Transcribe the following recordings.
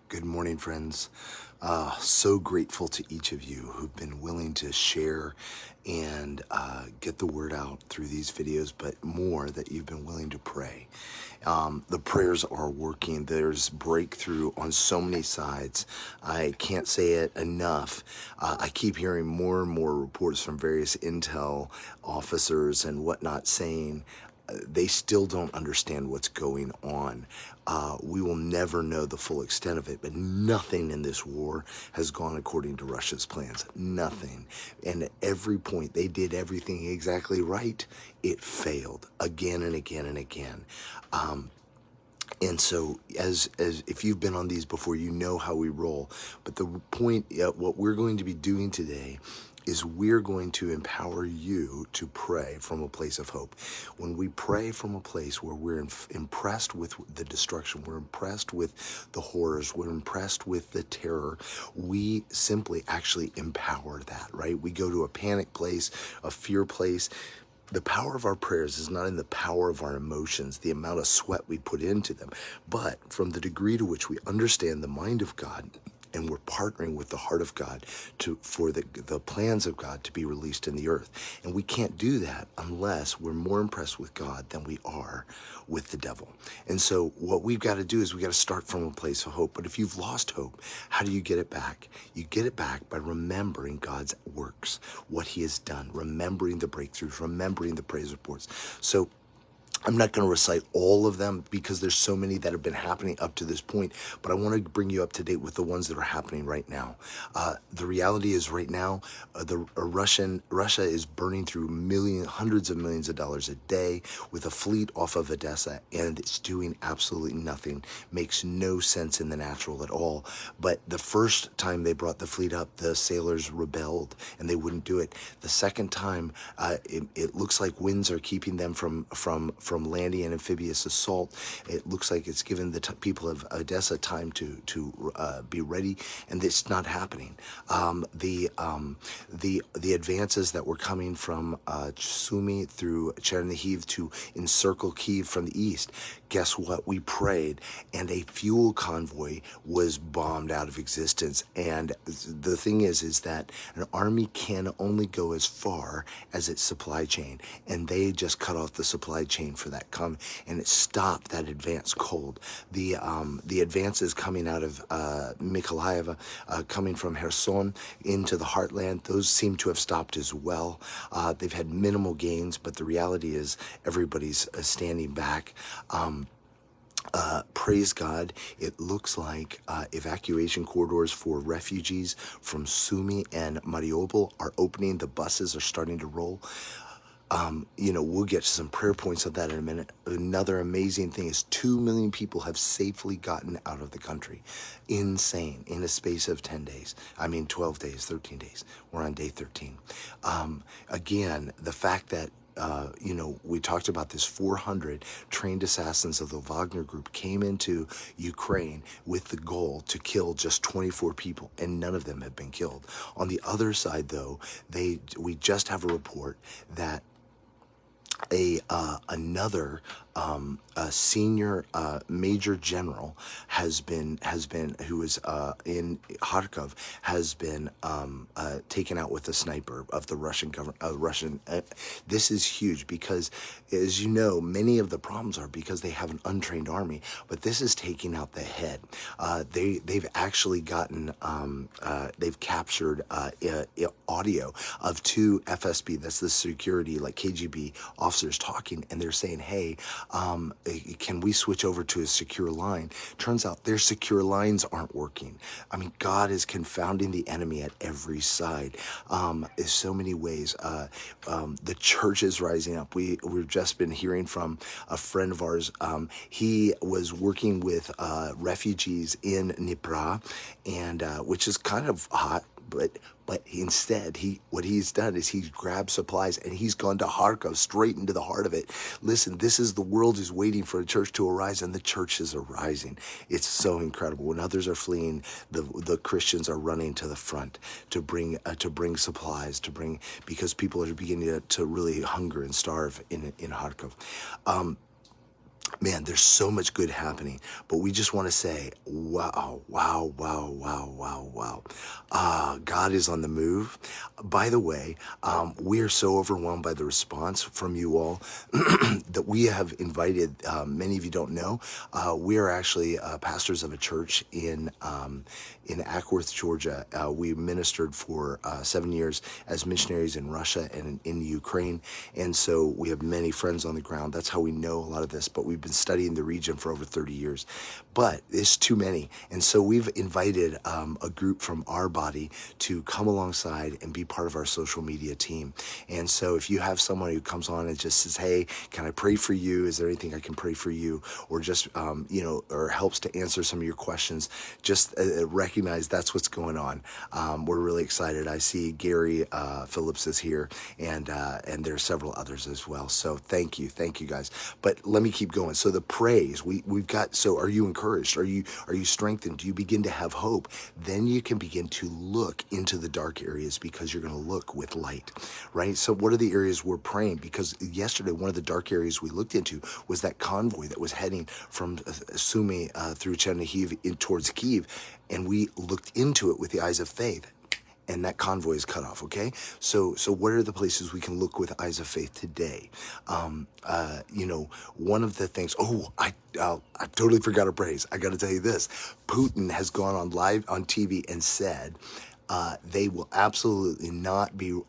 Good morning, friends. So grateful to each of you who've been willing to share and get the word out through these videos, but more that you've been willing to pray. The prayers are working. There's breakthrough on so many sides. I can't say it enough. I keep hearing more and more reports from various intel officers and whatnot saying they still don't understand what's going on. We will never know the full extent of it, but nothing in this war has gone according to Russia's plans. Nothing. And at every point, they did everything exactly right. It failed again and again and again. And so, as if you've been on these before, you know how we roll. But the point, what we're going to be doing today is we're going to empower you to pray from a place of hope. When we pray from a place where we're impressed with the destruction, we're impressed with the horrors, we're impressed with the terror, we simply actually empower that, right? We go to a panic place, a fear place. The power of our prayers is not in the power of our emotions, the amount of sweat we put into them, but from the degree to which we understand the mind of God and we're partnering with the heart of God for the plans of God to be released in the earth. And we can't do that unless we're more impressed with God than we are with the devil. And so what we've got to do is we got to start from a place of hope. But if you've lost hope, how do you get it back? You get it back by remembering God's works, what he has done, remembering the breakthroughs, remembering the praise reports. So I'm not going to recite all of them because there's so many that have been happening up to this point, but I want to bring you up to date with the ones that are happening right now. The reality is right now, Russia is burning through hundreds of millions of dollars a day with a fleet off of Odessa, and it's doing absolutely nothing. Makes no sense in the natural at all. But the first time they brought the fleet up, the sailors rebelled and they wouldn't do it. The second time, it looks like winds are keeping them from landing an amphibious assault. It looks like it's given the people of Odessa time to be ready, and it's not happening. The advances that were coming from Sumy through Chernihiv to encircle Kyiv from the east, guess what? We prayed, and a fuel convoy was bombed out of existence. And the thing is that an army can only go as far as its supply chain, and they just cut off the supply chain for that and it stopped that advance cold. The advances coming out of Mykolaiv, coming from Kherson into the heartland, those seem to have stopped as well. They've had minimal gains, but the reality is everybody's standing back. Praise God, it looks like evacuation corridors for refugees from Sumy and Mariupol are opening. The buses are starting to roll. We'll get to some prayer points of that in a minute. Another amazing thing is 2 million people have safely gotten out of the country. Insane. In a space of 10 days. 12 days, 13 days. We're on day 13. Again, the fact that we talked about this 400 trained assassins of the Wagner group came into Ukraine with the goal to kill just 24 people, and none of them have been killed. On the other side, though, we just have a report that another senior major general has been who is in Kharkov has been taken out with a sniper of the Russian government. This is huge because, as you know, many of the problems are because they have an untrained army, but this is taking out the head. They've actually gotten they've captured audio of two FSB, that's the security, like KGB officers talking, and they're saying, hey, can we switch over to a secure line? Turns out their secure lines aren't working. God is confounding the enemy at every side. In so many ways. The church is rising up. We've just been hearing from a friend of ours. He was working with refugees in Dnipro, and which is kind of hot. But instead, what he's done is he's grabbed supplies and he's gone to Kharkov, straight into the heart of it. Listen, the world is waiting for a church to arise, and the churches are rising. It's so incredible. When others are fleeing, the Christians are running to the front to bring supplies, because people are beginning to really hunger and starve in Kharkov. Man, there's so much good happening, but we just want to say, wow, wow, wow, wow, wow, wow. God is on the move. By the way, we are so overwhelmed by the response from you all that we have invited, many of you don't know, we are actually pastors of a church in Ackworth, Georgia. We ministered for 7 years as missionaries in Russia and in Ukraine, and so we have many friends on the ground. That's how we know a lot of this, but we've been studying the region for over 30 years. But it's too many, and so we've invited a group from our body to come alongside and be part of our social media team. And so if you have someone who comes on and just says, hey, can I pray for you? Is there anything I can pray for you? Or just, or helps to answer some of your questions, just recognize that's what's going on. We're really excited. I see Gary Phillips is here, and there are several others as well. So thank you guys. But let me keep going. So the praise we've got. So are you encouraged? Are you strengthened? Do you begin to have hope? Then you can begin to look into the dark areas, because you're going to look with light, right? So what are the areas we're praying? Because yesterday, one of the dark areas we looked into was that convoy that was heading from Sumy through Chernihiv in towards Kyiv, and we looked into it with the eyes of faith. And that convoy is cut off, okay? So what are the places we can look with eyes of faith today? One of the things, I totally forgot to praise. I got to tell you this. Putin has gone on live on TV and said, they will absolutely not be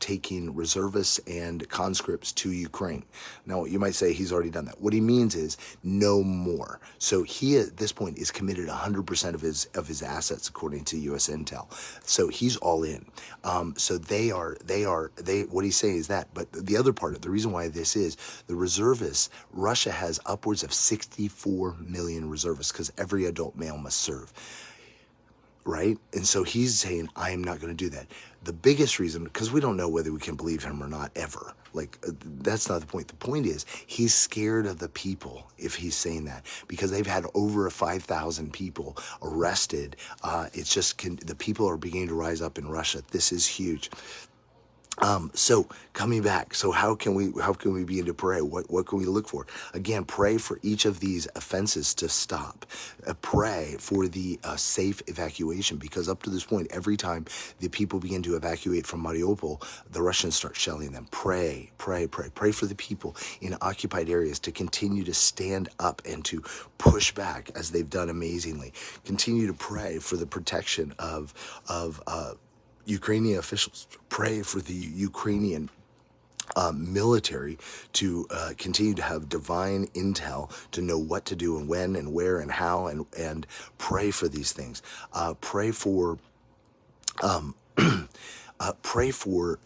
taking reservists and conscripts to Ukraine. Now, you might say he's already done that. What he means is no more. So he, at this point, is committed 100% of his assets, according to U.S. Intel. So he's all in. So what he's saying is that. But the other part of the reason why this is the reservists, Russia has upwards of 64 million reservists, because every adult male must serve. Right? And so he's saying, I am not going to do that. The biggest reason, because we don't know whether we can believe him or not ever. That's not the point. The point is, he's scared of the people if he's saying that, because they've had over 5,000 people arrested. It's just, the people are beginning to rise up in Russia. This is huge. So coming back, so how can we begin to pray? What can we look for? Again, pray for each of these offenses to stop. Pray for the safe evacuation, because up to this point, every time the people begin to evacuate from Mariupol, the Russians start shelling them. Pray for the people in occupied areas to continue to stand up and to push back, as they've done amazingly. Continue to pray for the protection of Ukrainian officials. Pray for the Ukrainian military to continue to have divine intel to know what to do and when and where and how, and pray for these things. Pray for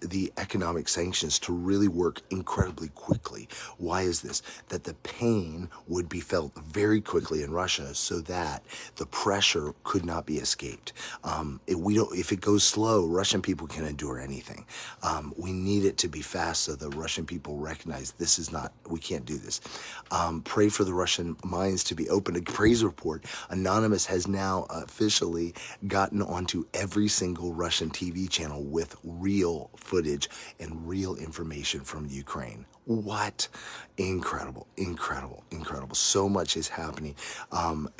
the economic sanctions to really work incredibly quickly. Why is this? That the pain would be felt very quickly in Russia, so that the pressure could not be escaped. If it goes slow, Russian people can endure anything. We need it to be fast, so the Russian people recognize we can't do this. Pray for the Russian minds to be open. A praise report, Anonymous has now officially gotten onto every single Russian TV channel with real footage and real information from Ukraine. What? Incredible. So much is happening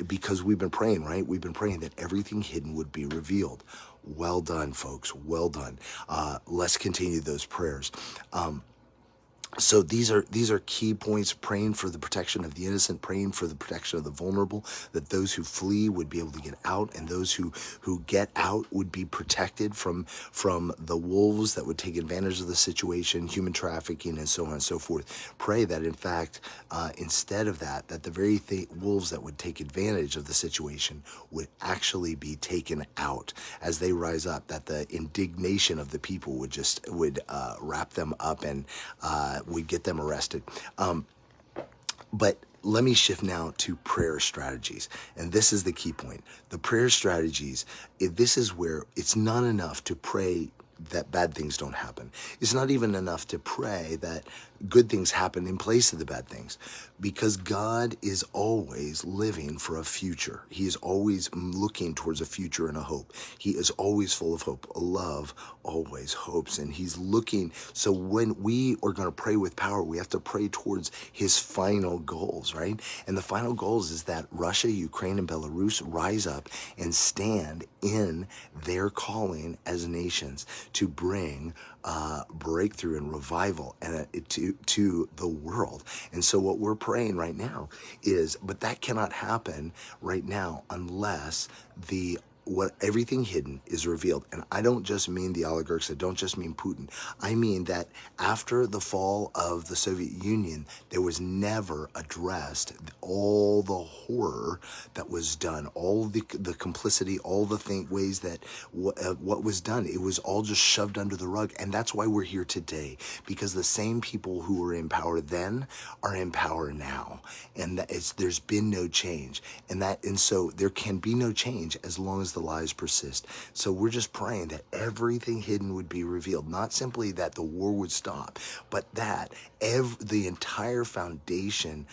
because we've been praying, right? We've been praying that everything hidden would be revealed. Well done, folks. Well done. Let's continue those prayers. So these are key points: praying for the protection of the innocent, praying for the protection of the vulnerable, that those who flee would be able to get out, and those who get out would be protected from the wolves that would take advantage of the situation, human trafficking, and so on and so forth. Pray that, in fact, instead of that the very wolves that would take advantage of the situation would actually be taken out as they rise up, that the indignation of the people would wrap them up and we get them arrested. But let me shift now to prayer strategies. And this is the key point. The prayer strategies, this is where it's not enough to pray that bad things don't happen. It's not even enough to pray that good things happen in place of the bad things, because God is always living for a future. He is always looking towards a future and a hope. He is always full of hope. Love always hopes, and he's looking. So when we are going to pray with power, we have to pray towards his final goals, right? And the final goals is that Russia, Ukraine, and Belarus rise up and stand in their calling as nations to bring breakthrough and revival and to the world. And so what we're praying right now is, but that cannot happen right now unless everything hidden is revealed. And I don't just mean the oligarchs, I don't just mean Putin. I mean that after the fall of the Soviet Union, there was never addressed all the horror that was done, all the complicity, all the ways that what was done. It was all just shoved under the rug. And that's why we're here today, because the same people who were in power then are in power now. And there's been no change. And so there can be no change as long as the lies persist. So we're just praying that everything hidden would be revealed. Not simply that the war would stop, but that the entire foundation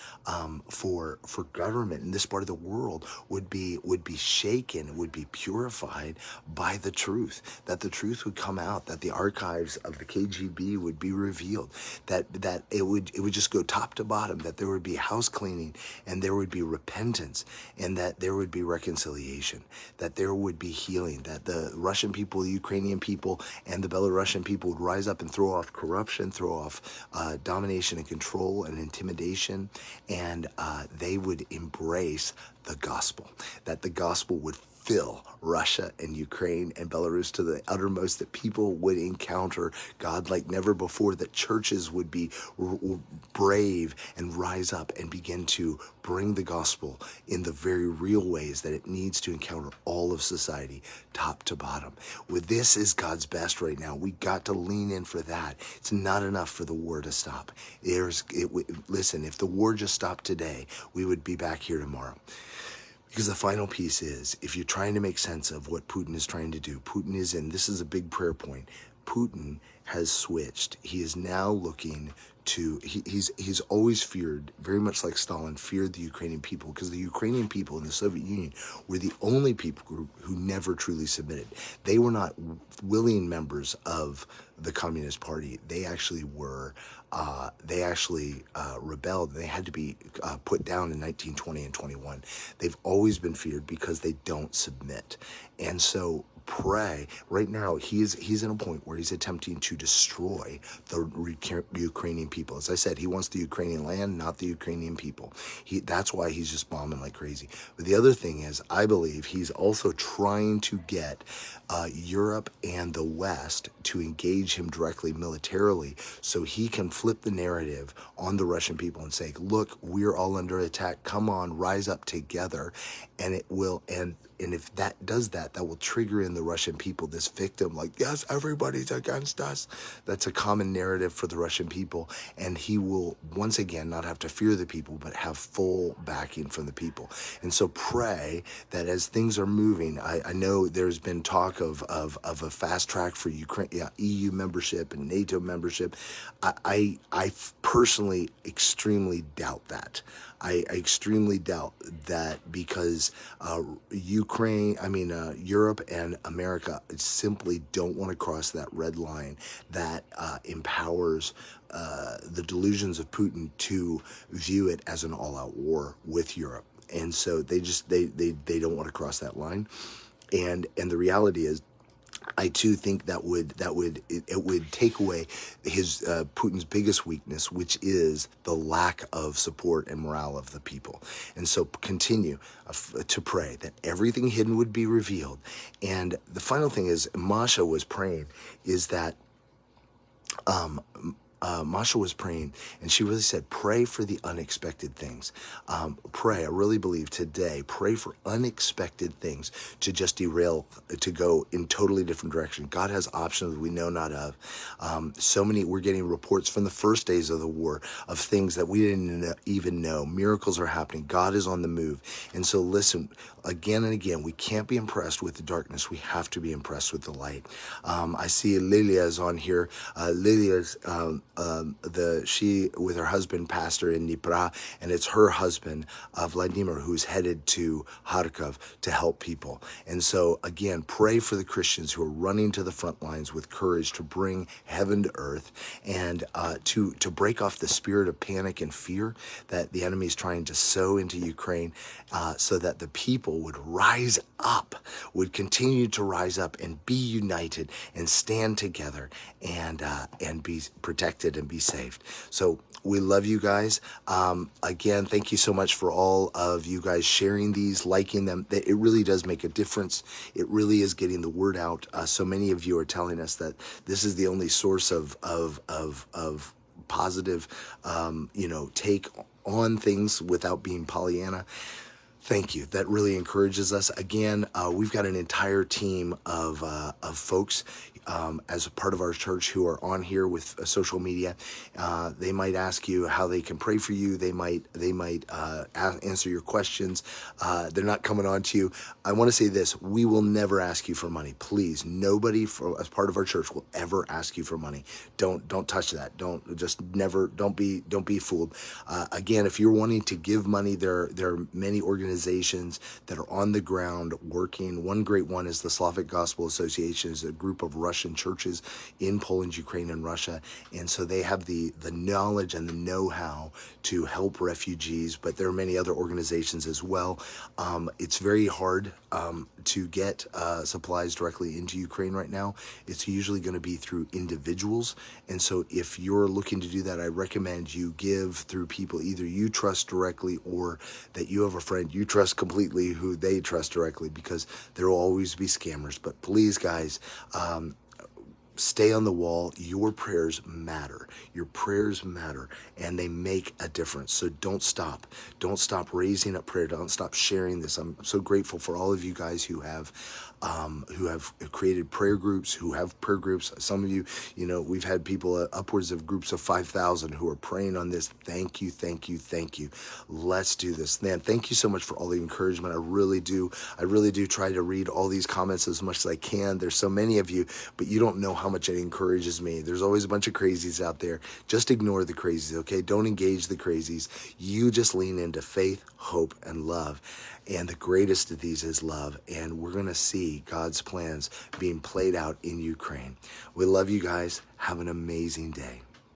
for government in this part of the world would be shaken, would be purified by the truth. That the truth would come out, that the archives of the KGB would be revealed, that it would just go top to bottom, that there would be house cleaning, and there would be repentance, and that there would be reconciliation, that there would be healing, that the Russian people, the Ukrainian people, and the Belarusian people would rise up and throw off corruption, throw off domination and control and intimidation, and they would embrace the gospel, that the gospel would fill Russia and Ukraine and Belarus to the uttermost, that people would encounter God like never before, that churches would be brave and rise up and begin to bring the gospel in the very real ways that it needs to encounter all of society, top to bottom. Well, this is God's best right now. We got to lean in for that. It's not enough for the war to stop. Listen, if the war just stopped today, we would be back here tomorrow. Because the final piece is, if you're trying to make sense of what Putin is trying to do, this is a big prayer point, Putin has switched. He is now looking to, he's always feared, very much like Stalin, feared the Ukrainian people, because the Ukrainian people in the Soviet Union were the only people group who never truly submitted. They were not willing members of the Communist Party. They actually were, rebelled. They had to be put down in 1920 and 21. They've always been feared because they don't submit. And so pray. Right now, he's in a point where he's attempting to destroy the Ukrainian people. As I said, he wants the Ukrainian land, not the Ukrainian people. That's why he's just bombing like crazy. But the other thing is, I believe he's also trying to get Europe and the West to engage him directly militarily, so he can flip the narrative on the Russian people and say, look, we're all under attack. Come on, rise up together. And it will, and if that does that, that will trigger in the Russian people this victim, like, yes, everybody's against us. That's a common narrative for the Russian people. And he will, once again, not have to fear the people, but have full backing from the people. And so pray that as things are moving, I know there's been talk of a fast track for Ukraine, EU membership and NATO membership. I personally extremely doubt that. I extremely doubt that, because Europe and America simply don't want to cross that red line that empowers the delusions of Putin to view it as an all-out war with Europe. And so they don't want to cross that line. And the reality is, I too think it would take away his Putin's biggest weakness, which is the lack of support and morale of the people. And so continue to pray that everything hidden would be revealed. And the final thing is, Masha was praying, is that Masha was praying, and she really said, pray for the unexpected things. Pray, I really believe today, pray for unexpected things to just derail, to go in totally different direction. God has options we know not of. We're getting reports from the first days of the war of things that we didn't even know. Miracles are happening. God is on the move. And so listen, again and again, we can't be impressed with the darkness. We have to be impressed with the light. I see Lilia is on here. Lilia's she with her husband pastor in Dnipro, and it's her husband Vladimir who's headed to Kharkov to help people. And so again, pray for the Christians who are running to the front lines with courage to bring heaven to earth, and to break off the spirit of panic and fear that the enemy is trying to sow into Ukraine, so that the people would rise up, would continue to rise up and be united and stand together, and be protected and be saved. So we love you guys. Again, thank you so much for all of you guys sharing these, liking them. It really does make a difference. It really is getting the word out. So many of you are telling us that this is the only source of positive, take on things without being Pollyanna. Thank you. That really encourages us. Again, we've got an entire team of folks as a part of our church who are on here with social media. They might ask you how they can pray for you. They might answer your questions. They're not coming on to you. I want to say this: we will never ask you for money. Please, nobody as part of our church will ever ask you for money. Don't touch that. Don't be fooled. Again, if you're wanting to give money, there are many organizations that are on the ground working. One great one is the Slavic Gospel Association. Is a group of Russian churches in Poland, Ukraine, and Russia, and so they have the knowledge and the know-how to help refugees. But there are many other organizations as well. It's very hard to get supplies directly into Ukraine right now. It's usually going to be through individuals, and so if you're looking to do that, I recommend you give through people either you trust directly or that you have a friend you trust completely who they trust directly, because there will always be scammers. But please, guys, stay on the wall. Your prayers matter. Your prayers matter, and they make a difference. So don't stop. Don't stop raising up prayer. Don't stop sharing this. I'm so grateful for all of you guys who have created prayer groups, who have prayer groups. Some of you, we've had people upwards of groups of 5,000 who are praying on this. Thank you, thank you, thank you. Let's do this. Man, thank you so much for all the encouragement. I really do try to read all these comments as much as I can. There's so many of you, but you don't know how much it encourages me. There's always a bunch of crazies out there. Just ignore the crazies, okay? Don't engage the crazies. You just lean into faith, hope, and love. And the greatest of these is love. And we're going to see God's plans being played out in Ukraine. We love you guys. Have an amazing day.